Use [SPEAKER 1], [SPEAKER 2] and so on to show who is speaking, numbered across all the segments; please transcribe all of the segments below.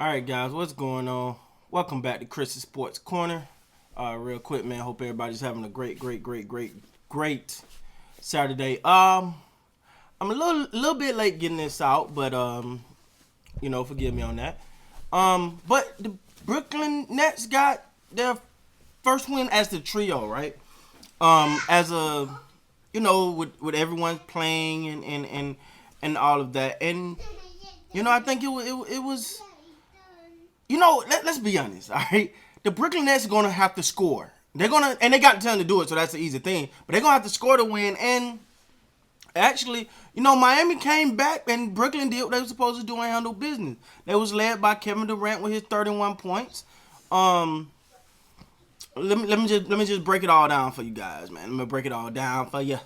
[SPEAKER 1] All right, guys, what's going on? Welcome back to Chris's Sports Corner. Real quick, man. Hope everybody's having a great Saturday. I'm a little bit late getting this out, but forgive me on that. But the Brooklyn Nets got their first win as the trio, right? As a with everyone playing and all of that, and I think it was. Let's be honest, all right? The Brooklyn Nets are going to have to score. And they got time to do it, so that's an easy thing. But they're going to have to score to win. And actually, Miami came back and Brooklyn did what they were supposed to do and handle business. They was led by Kevin Durant with his 31 points. Let me just break it all down for you guys, man. Let me break it all down for you.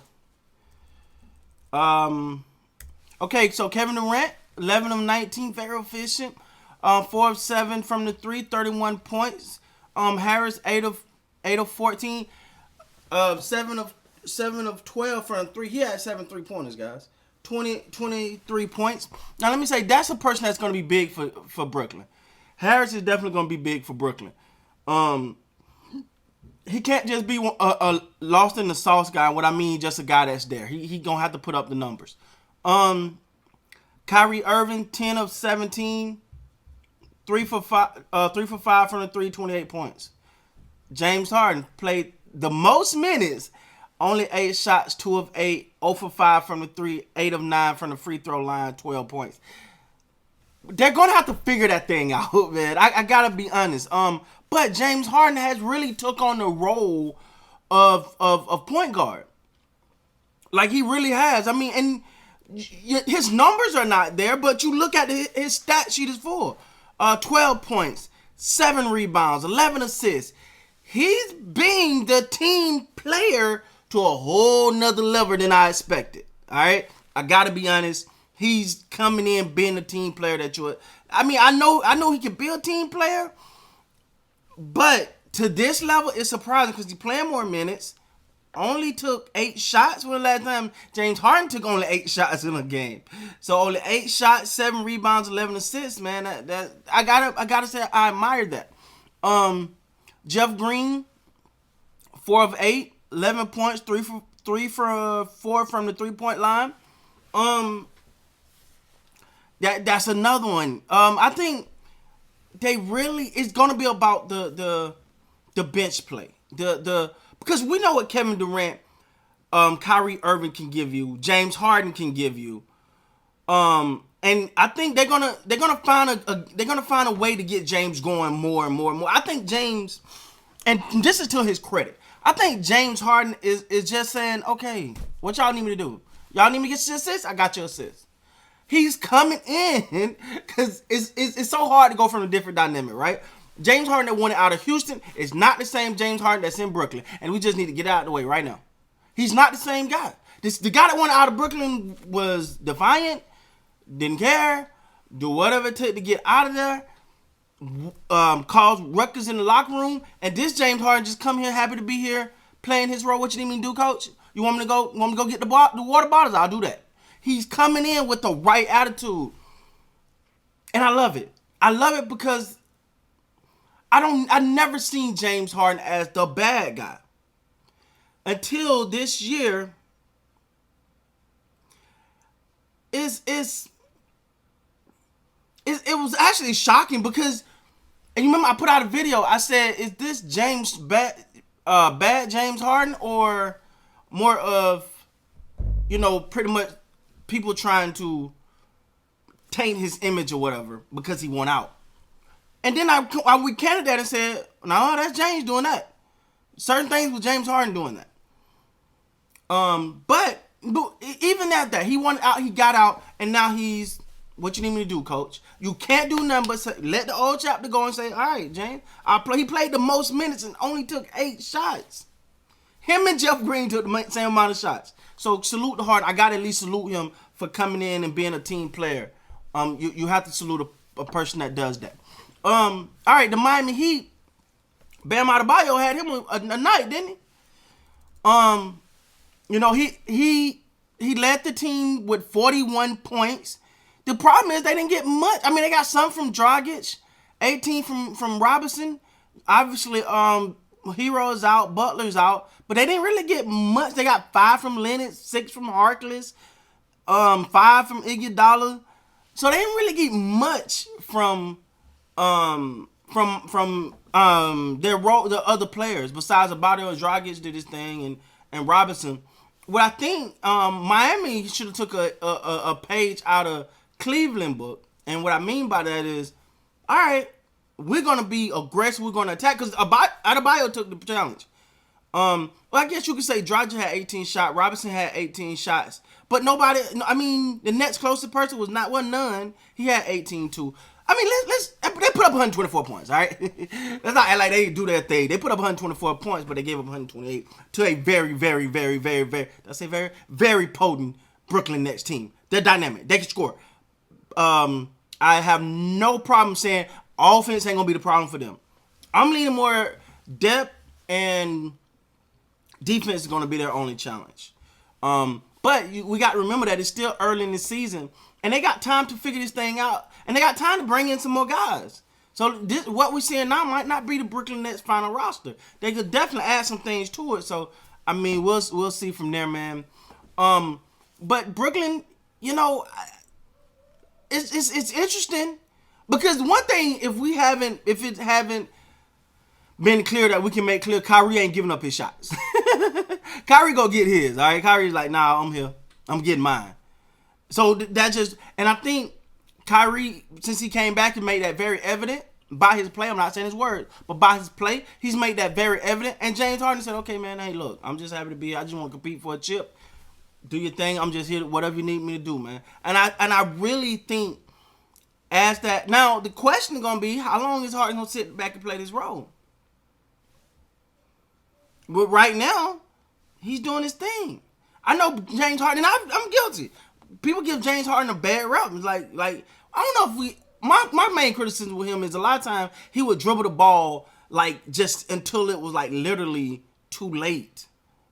[SPEAKER 1] Okay, so Kevin Durant, 11 of 19, very efficient. 4 of 7 from the 31 points. Harris, 8 of 14. 7 of 12 from the 3. He had 7 3-pointers, guys. 23 points. Now let me say that's a person that's going to be big for Brooklyn. Harris is definitely going to be big for Brooklyn. He can't just be a lost in the sauce guy. What I mean, just a guy that's there. He gonna have to put up the numbers. Kyrie Irving, 10 of 17. 3 for 5 from the 3, 28 points. James Harden played the most minutes, only 8 shots, 2 of 8, 0 for 5 from the 3, 8 of 9 from the free throw line, 12 points. They're gonna have to figure that thing out, man. I gotta be honest. But James Harden has really took on the role of point guard. Like he really has. I mean, and his numbers are not there, but you look at his stat sheet is full. 12 points, 7 rebounds, 11 assists. He's being the team player to a whole nother level than I expected. All right, I gotta be honest. He's coming in being the team player that you. I mean, I know he can be a team player, but to this level, it's surprising because he's playing more minutes. Only took 8 shots. When the last time James Harden took only 8 shots in a game, so only 8 shots, 7 rebounds, 11 assists. Man, that I gotta say I admire that. Jeff Green, 4 of 8, 11 points, 3 for 4 from the 3-point line. That's another one. I think it's gonna be about the bench play. Because we know what Kevin Durant, Kyrie Irving can give you, James Harden can give you, and I think they're gonna find a way to get James going more and more and more. I think James, and this is to his credit, I think James Harden is just saying, okay, what y'all need me to do? Y'all need me to get your assists? I got your assists. He's coming in because it's so hard to go from a different dynamic, right? James Harden that wanted out of Houston is not the same James Harden that's in Brooklyn. And we just need to get out of the way right now. He's not the same guy. The guy that wanted out of Brooklyn was defiant, didn't care, do whatever it took to get out of there, caused ruckus in the locker room. And this James Harden just come here, happy to be here, playing his role. What you need me to do, coach? You want me to go get the water bottles? I'll do that. He's coming in with the right attitude. And I love it. I love it because I never seen James Harden as the bad guy until this year. It was actually shocking because, and you remember I put out a video. I said, "Is this James bad James Harden, or more of pretty much people trying to taint his image or whatever because he won out?" And then I recanted that and said, no, that's James doing that. Certain things with James Harden doing that. But even at that, he won out, he got out, and now he's, what you need me to do, coach? You can't do nothing but say, let the old chapter go and say, all right, James, he played the most minutes and only took 8 shots. Him and Jeff Green took the same amount of shots. So salute the Harden. I got to at least salute him for coming in and being a team player. You have to salute a person that does that. All right, the Miami Heat, Bam Adebayo had him a night, didn't he? He led the team with 41 points. The problem is they didn't get much. I mean, they got some from Dragic. 18 from Robinson. Obviously, Hero is out, Butler's out, but they didn't really get much. They got 5 from Lennox, 6 from Harkless, 5 from Iguodala. So they didn't really get much from the other players besides Abadio Dragic did his thing and Robinson. What I think Miami should have took a page out of Cleveland book, and what I mean by that is, all right, we're gonna be aggressive, we're gonna attack because Adebayo took the challenge. Well, I guess you could say Dragic had 18 shots, Robinson had 18 shots, but nobody. I mean, the next closest person was none. He had 18 too. I mean, they put up 124 points, all right? Let's not act like they do their thing. They put up 124 points, but they gave up 128 to a very, very, very, very, very, let's say very, very potent Brooklyn Nets team. They're dynamic. They can score. I have no problem saying offense ain't going to be the problem for them. I'm leaning more depth and defense is going to be their only challenge. But we got to remember that it's still early in the season, and they got time to figure this thing out, and they got time to bring in some more guys. So what we're seeing now might not be the Brooklyn Nets final roster. They could definitely add some things to it. So I mean, we'll see from there, man. But Brooklyn, you know, it's interesting because one thing, if it haven't been clear that we can make clear, Kyrie ain't giving up his shots. Kyrie go get his, all right? Kyrie's like, nah, I'm here. I'm getting mine. So that just, and I think Kyrie, since he came back and made that very evident by his play, I'm not saying his words, but by his play, he's made that very evident. And James Harden said, okay, man, hey, look, I'm just happy to be here. I just want to compete for a chip. Do your thing. I'm just here, whatever you need me to do, man. And I really think as that, now the question is going to be, how long is Harden going to sit back and play this role? But right now, he's doing his thing. I know James Harden, I'm guilty. People give James Harden a bad rep. It's like I don't know if my main criticism with him is a lot of times he would dribble the ball like just until it was like literally too late.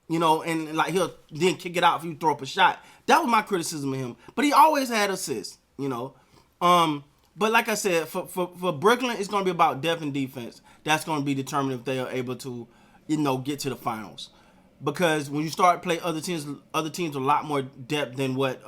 [SPEAKER 1] You know, and like he'll then kick it out if you throw up a shot. That was my criticism of him. But he always had assists, you know. But like I said, for Brooklyn, it's gonna be about depth and defense. That's gonna be determined if they are able to, you know, get to the finals. Because when you start playing other teams with a lot more depth than what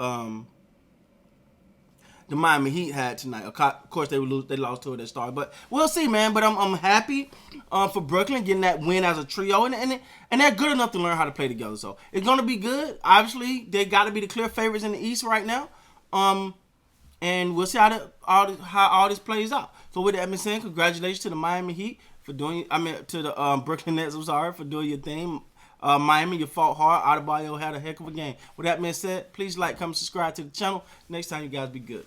[SPEAKER 1] the Miami Heat had tonight. Of course, they lost to it at start, but we'll see, man. But I'm happy for Brooklyn getting that win as a trio, and they're good enough to learn how to play together. So it's gonna be good. Obviously, they got to be the clear favorites in the East right now. And we'll see how all this plays out. So with that being said, congratulations to the Miami Heat for doing. To the Brooklyn Nets. I'm sorry for doing your thing. Miami, you fought hard. Adebayo had a heck of a game. With that being said, please like, comment, subscribe to the channel. Next time, you guys be good.